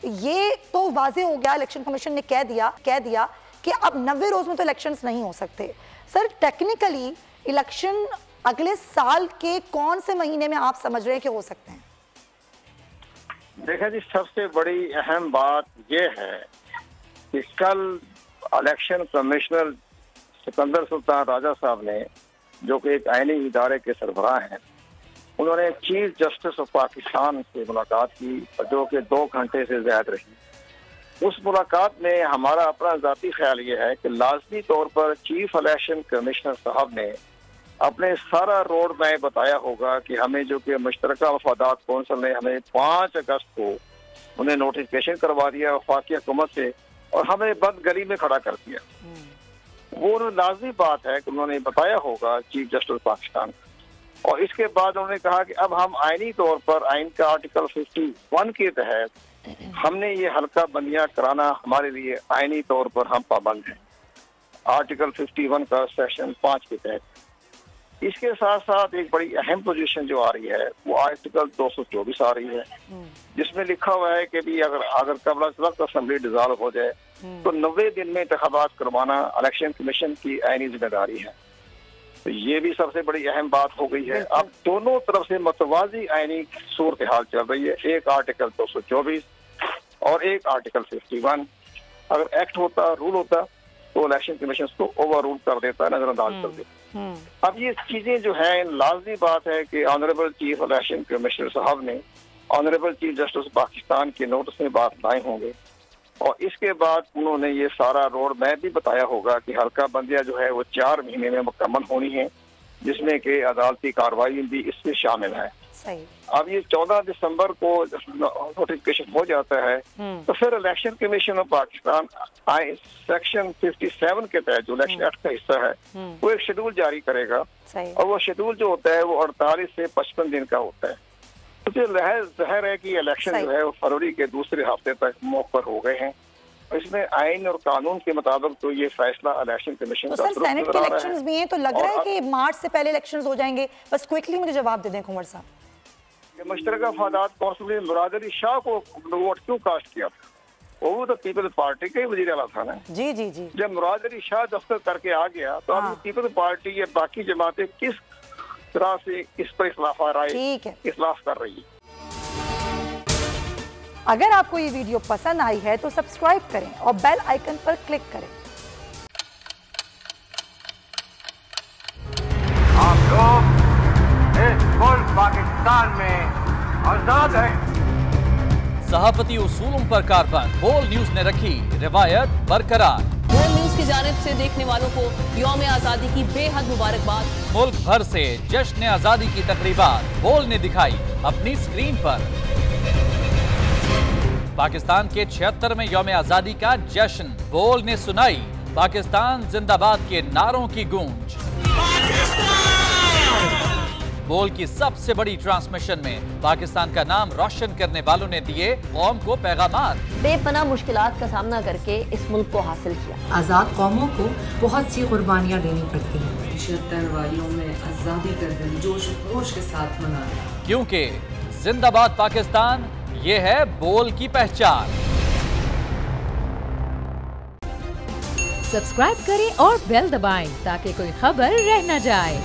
ये तो वाजे हो गया, इलेक्शन कमीशन ने कह दिया कि अब 90 रोज में तो इलेक्शंस नहीं हो सकते। सर टेक्निकली इलेक्शन अगले साल के कौन से महीने में आप समझ रहे हैं कि हो सकते हैं? देखा जी, सबसे बड़ी अहम बात यह है कि कल इलेक्शन कमिश्नर सिकंदर सुल्तान राजा साहब ने, जो कि एक आईनी इदारे के सरबराह हैं, उन्होंने चीफ जस्टिस ऑफ पाकिस्तान से मुलाकात की, जो कि 2 घंटे से ज्यादा रही। उस मुलाकात में हमारा अपना ज़ाती ख्याल ये है कि लाजमी तौर पर चीफ इलेक्शन कमिश्नर साहब ने अपने सारा रोड मैप बताया होगा कि हमें, जो कि मुश्तरका मफादात कौंसिल ने हमें 5 अगस्त को उन्हें नोटिफिकेशन करवा दिया वफाकी हुकूमत से और हमें बंद गली में खड़ा कर दिया। वो लाजमी बात है कि उन्होंने बताया होगा चीफ जस्टिस पाकिस्तान, और इसके बाद उन्होंने कहा कि अब हम आईनी तौर पर आइन का आर्टिकल 51 के तहत हमने ये हल्का बंदियां कराना, हमारे लिए आईनी तौर पर हम पाबंद हैं, आर्टिकल 51 का सेक्शन 5 के तहत। इसके साथ साथ एक बड़ी अहम पोजीशन जो आ रही है वो आर्टिकल 224 आ रही है, जिसमें लिखा हुआ है कि भी अगर कबल वक्त असेंबली डिसॉल्व हो जाए तो 90 दिन में इंतखाबात करवाना इलेक्शन कमीशन की आईनी जिम्मेदारी है। तो ये भी सबसे बड़ी अहम बात हो गई है। अब दोनों तरफ से मतवाजी आईनी सूरत हाल चल रही है, एक आर्टिकल 224 और एक आर्टिकल 51। अगर एक्ट होता, रूल होता, तो इलेक्शन कमीशन को ओवर रूल कर देता, नजरअंदाज कर देता। अब ये चीजें जो है, लाजमी बात है कि ऑनरेबल चीफ इलेक्शन कमिश्नर साहब ने ऑनरेबल चीफ जस्टिस पाकिस्तान के नोटिस में बात लाए होंगे, और इसके बाद उन्होंने ये सारा रोड मैप भी बताया होगा कि हल्का बंदियां जो है वो 4 महीने में मुकम्मल होनी है, जिसमें कि अदालती कार्रवाई भी इसमें शामिल है। सही। अब ये 14 दिसंबर को नोटिफिकेशन हो जाता है तो फिर election commission of Pakistan section 57 के तहत जो इलेक्शन एक्ट का हिस्सा है वो एक शेड्यूल जारी करेगा, और वो शेड्यूल जो होता है वो 48 से 55 दिन का होता है। तो जाहिर है कि इलेक्शन जो है वो फरवरी के दूसरे हफ्ते तक मौखर हो गए हैं। इसमें आइन और कानून के मुताबिक तो ये फैसला इलेक्शन कमीशन का सर सेनेट के इलेक्शंस भी हैं, तो लग रहा है कि मार्च से पहले इलेक्शंस हो जाएंगे। बस क्विकली मुझे जवाब दे दें कुंवर साहब। मुश्तरका मफादात कौंसिल ने मुराद अली शाह को वोट क्यों कास्ट किया था? वो तो पीपल्स पार्टी के वजीर आला था ना। जी जी जी। जब मुराद अली शाह दस्तखत करके आ गया तो अब पीपल्स पार्टी या बाकी जमातें किस तरह से इस पर इख्लाफ कर रही है। अगर आपको ये वीडियो पसंद आई है तो सब्सक्राइब करें और बेल आइकन पर क्लिक करें। आप लोग इस मुल्क पाकिस्तान में आजाद हैं। सहाफती उसूलों पर कारबंद बोल न्यूज ने रखी रिवायत बरकरार। बोल न्यूज की जानिब से देखने वालों को यौम आजादी की बेहद मुबारकबाद। मुल्क भर से जश्न आजादी की तकरीबात बोल ने दिखाई अपनी स्क्रीन पर। पाकिस्तान के 76वें यौम आजादी का जश्न बोल ने सुनाई पाकिस्तान जिंदाबाद के नारों की गूंज। बोल की सबसे बड़ी ट्रांसमिशन में पाकिस्तान का नाम रोशन करने वालों ने दिए कौम को पैगामात। बेपनाह मुश्किलात का सामना करके इस मुल्क को हासिल किया। आजाद कौमों को बहुत सी कुर्बानियाँ देनी पड़ती हैं। 76 वालियों में आजादी का दिन जोश खरोश के साथ मनाया, क्योंकि जिंदाबाद पाकिस्तान ये है बोल की पहचान। सब्सक्राइब करें और बेल दबाएं ताकि कोई खबर रह न जाए।